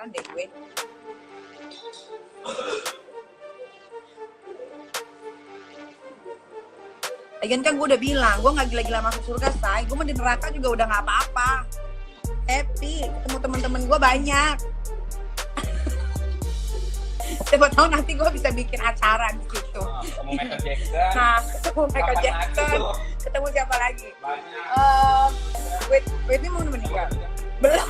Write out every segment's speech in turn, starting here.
penasaran deh gue. Lagian kan gue udah bilang, gue gak gila-gila masuk surga, say. Gue mah di neraka juga udah gak apa-apa. Happy, ketemu temen-temen gue banyak. Siapa tahu nanti gue bisa bikin acara di situ. Ketemu Michael Jackson. Nah, ketemu Michael Jackson. Ketemu siapa lagi? Banyak. Whitney mau meninggal? Belum.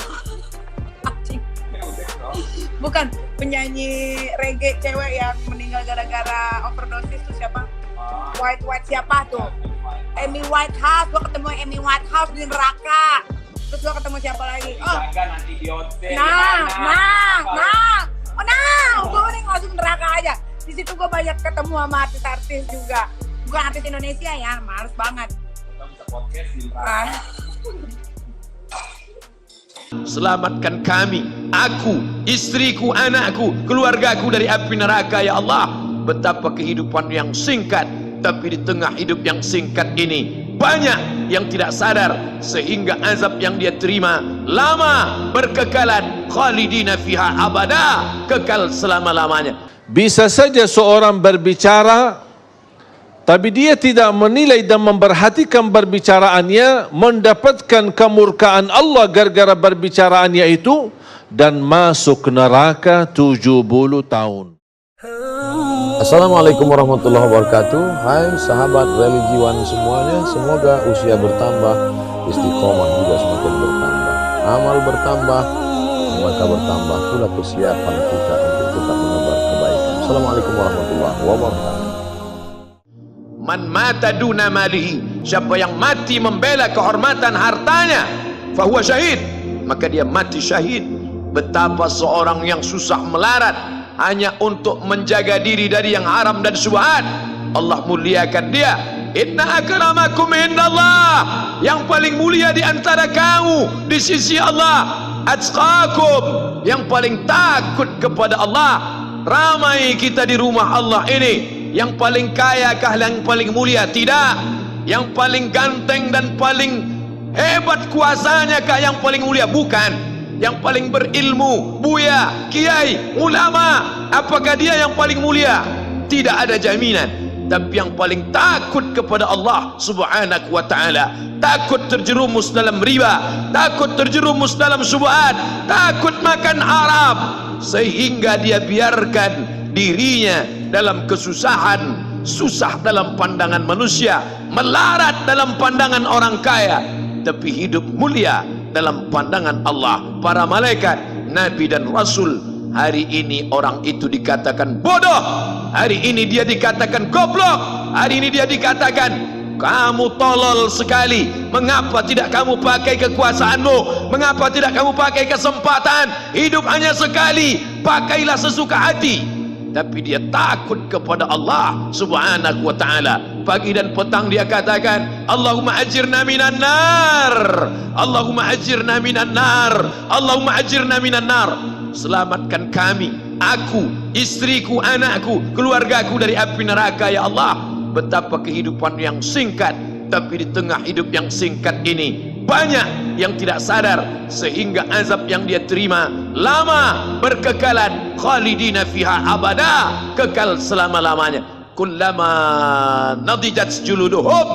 Bukan, penyanyi reggae cewek yang meninggal gara-gara overdosis tuh siapa? White siapa tuh? Amy Whitehouse. Gue ketemu Amy Whitehouse di neraka. Terus gue ketemu siapa lagi? Oh, Nanti Beyonce. gue mending langsung neraka aja. Di situ gue banyak ketemu sama artis-artis juga. Bukan artis Indonesia ya, males banget. Kita bisa podcast di neraka. Selamatkan kami, aku, istriku, anakku, keluargaku dari api neraka ya Allah. Betapa kehidupan yang singkat, tapi di tengah hidup yang singkat ini banyak yang tidak sadar sehingga azab yang dia terima lama, berkekalan, khalidina fiha abada, kekal selama-lamanya. Bisa saja seorang berbicara tapi dia tidak menilai dan memperhatikan perbicaraannya, mendapatkan kemurkaan Allah gara-gara perbicaraannya itu dan masuk neraka 70 tahun. Assalamualaikum warahmatullahi wabarakatuh. Hai sahabat religiwan semuanya, semoga usia bertambah, istiqomah juga semakin bertambah, amal bertambah, maka bertambah pula kesiapan kita untuk tetap menebar kebaikan. Assalamualaikum warahmatullahi wabarakatuh. Man mata duna malihi, siapa yang mati membela kehormatan hartanya, fahuwa syahid, maka dia mati syahid. Betapa seorang yang susah melarat hanya untuk menjaga diri dari yang haram dan syubhat, Allah muliakan dia. Inna akramakum indallah, yang paling mulia di antara kamu di sisi Allah, atqakum, yang paling takut kepada Allah. Ramai kita di rumah Allah ini, yang paling kaya kah yang paling mulia? Tidak. Yang paling ganteng dan paling hebat kuasanya kah yang paling mulia? Bukan. Yang paling berilmu, buya, kiai, ulama, apakah dia yang paling mulia? Tidak ada jaminan. Tapi yang paling takut kepada Allah subhanahu wa ta'ala, takut terjerumus dalam riba, takut terjerumus dalam syubhat, takut makan haram, sehingga dia biarkan dirinya dalam kesusahan, susah dalam pandangan manusia, melarat dalam pandangan orang kaya, tapi hidup mulia dalam pandangan Allah, para malaikat, nabi dan rasul. Hari ini orang itu dikatakan bodoh, hari ini dia dikatakan goblok, hari ini dia dikatakan kamu tolol sekali. Mengapa tidak kamu pakai kekuasaanmu? Mengapa tidak kamu pakai kesempatan? Hidup hanya sekali, pakailah sesuka hati. Tapi dia takut kepada Allah subhanahu wa ta'ala. Pagi dan petang dia katakan, Allahumma ajirna minan nar, Allahumma ajirna minan nar, Allahumma ajirna minan nar. Selamatkan kami, aku, istriku, anakku, keluargaku dari api neraka ya Allah. Betapa kehidupan yang singkat, tapi di tengah hidup yang singkat ini banyak yang tidak sadar sehingga azab yang dia terima lama, berkekalan, khalidina fiha abada, kekal selama-lamanya. Kullama nadijat juluduhum,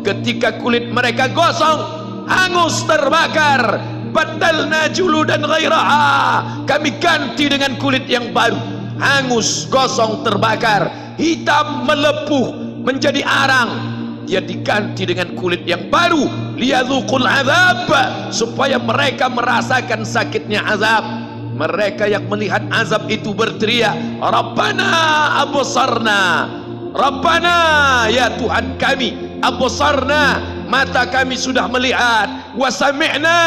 ketika kulit mereka gosong, hangus, terbakar, badalna juludan ghairaha, kami ganti dengan kulit yang baru. Hangus, gosong, terbakar, hitam, melepuh, menjadi arang, dia diganti dengan kulit yang baru. Liyadzuqul azab, supaya mereka merasakan sakitnya azab. Mereka yang melihat azab itu berteriak, Rabbana absarna, Rabbana, ya Tuhan kami, absarna, mata kami sudah melihat, wa sami'na,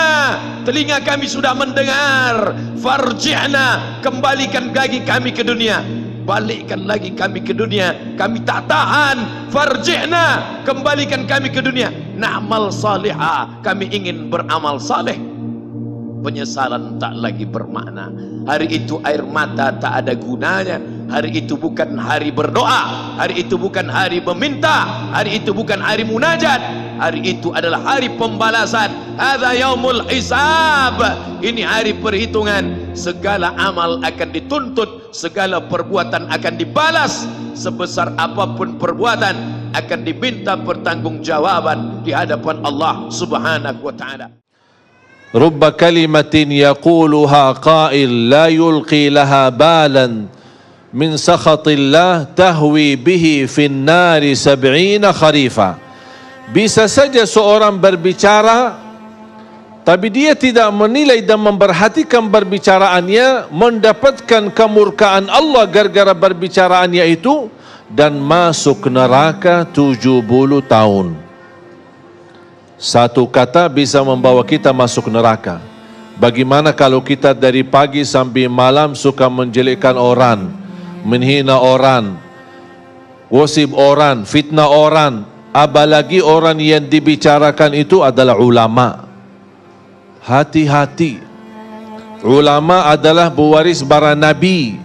telinga kami sudah mendengar, farji'na, kembalikan lagi kami ke dunia. Balikkan lagi kami ke dunia, kami tak tahan. Farji'na, kembalikan kami ke dunia. Na'mal salihah, kami ingin beramal saleh. Penyesalan tak lagi bermakna. Hari itu air mata tak ada gunanya. Hari itu bukan hari berdoa, hari itu bukan hari meminta, hari itu bukan hari munajat. Hari itu adalah hari pembalasan. Hadza yaumul hisab. Ini hari perhitungan. Segala amal akan dituntut, segala perbuatan akan dibalas. Sebesar apapun perbuatan akan diminta pertanggungjawaban di hadapan Allah Subhanahu wa taala. Rubba kalimatin yaquluha qail la yulqi laha balan min sakhatillah tahwi bihi fin nari 70 kharifa. Bisa saja seorang berbicara tapi dia tidak menilai dan memperhatikan perbicaraannya, mendapatkan kemurkaan Allah gara-gara perbicaraannya itu dan masuk neraka 70 tahun. Satu kata bisa membawa kita masuk neraka. Bagaimana kalau kita dari pagi sampai malam suka menjelekkan orang, menghina orang, gosip orang, fitnah orang, apalagi orang yang dibicarakan itu adalah ulama. Hati-hati. Ulama adalah pewaris para nabi.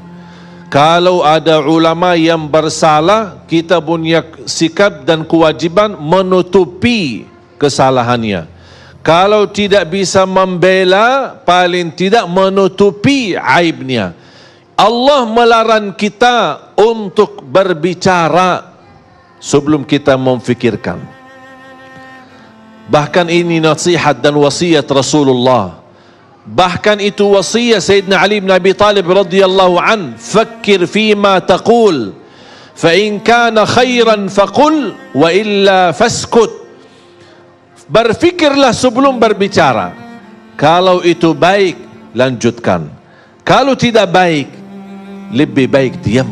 Kalau ada ulama yang bersalah, kita punya sikap dan kewajiban menutupi kesalahannya. Kalau tidak bisa membela, paling tidak menutupi aibnya. Allah melarang kita untuk berbicara sebelum kita memfikirkan. Bahkan ini nasihat dan wasiat Rasulullah. Bahkan itu wasiat Sayyidina Ali bin Abi Talib radhiyallahu an, "Fakkir fima taqul, fa in kana khairan faqul wa illa faskut." Berfikirlah sebelum berbicara. Kalau itu baik, lanjutkan. Kalau tidak baik, lebih baik diam.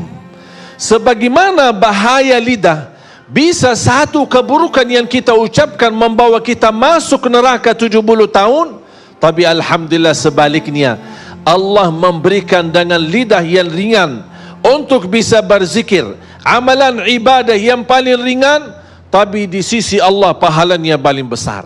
Sebagaimana bahaya lidah, bisa satu keburukan yang kita ucapkan membawa kita masuk neraka 70 tahun. Tapi alhamdulillah sebaliknya, Allah memberikan dengan lidah yang ringan untuk bisa berzikir. Amalan ibadah yang paling ringan, tapi di sisi Allah pahalanya paling besar.